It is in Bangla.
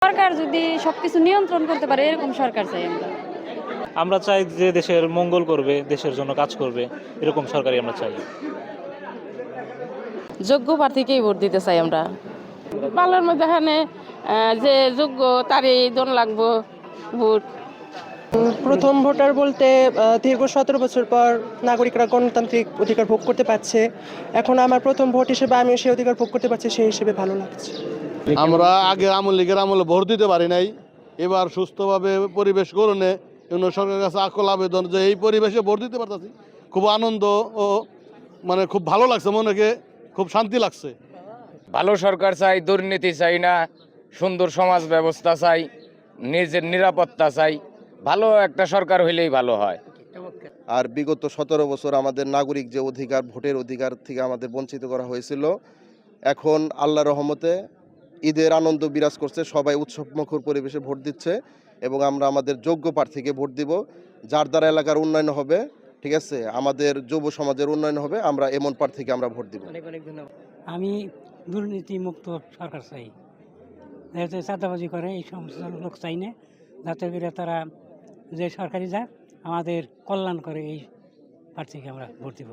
সরকার যদি সবকিছু নিয়ন্ত্রণ করতে পারে এরকম সরকার চাই আমরা। আমরা চাই যে দেশের মঙ্গল করবে, দেশের জন্য কাজ করবে, এরকম সরকারই আমরা চাই। যোগ্য প্রার্থীকেই ভোট দিতে চাই আমরা। পালার মধ্যে এখানে যে যোগ্য তারই দন লাগবো ভোট। প্রথম ভোটার বলতে দীর্ঘ 17 বছর পর নাগরিকরা গণতান্ত্রিক অধিকার ভোগ করতে পারছে। এখন আমার প্রথম ভোট হিসেবে আমিও সেই অধিকার ভোগ করতে পারছি, সেই হিসেবে ভালো লাগছে। আমরা আগে আওয়ামী লীগের আমলে ভোট দিতে পারি নাই, এবার সুস্থভাবে পরিবেশ গড়নে সরকারের কাছে আকুল আবেদন যে এই পরিবেশে ভোট দিতে পারতেছি, খুব আনন্দ ও মানে খুব ভালো লাগছে, মনেকে খুব শান্তি লাগছে। ভালো সরকার চাই, দুর্নীতি চাই না, সুন্দর সমাজ ব্যবস্থা চাই, নিজের নিরাপত্তা চাই, ভালো একটা সরকার হইলেই ভালো হয়। আর বিগত 17 বছর আমাদের নাগরিক যে অধিকার, ভোটের অধিকার থেকে আমাদের বঞ্চিত করা হয়েছিল, এখন আল্লাহর রহমতে ঈদের আনন্দ বিরাজ করছে, সবাই উৎসবমুখর পরিবেশে ভোট দিচ্ছে এবং আমরা আমাদের যোগ্য প্রার্থীকে ভোট দিব, যার দ্বারা এলাকার উন্নয়ন হবে, ঠিক আছে, আমাদের যুব সমাজের উন্নয়ন হবে, আমরা এমন প্রার্থীকে আমরা ভোট দিব। আমি দুর্নীতি মুক্ত সরকার চাই, যাতে চাঁদাবাজি করে এই সমস্ত লোক চাই না, যাতে করে তারা যে সরকারি যাক আমাদের কল্যাণ করে, এই প্রার্থীকে আমরা ভোট দিব।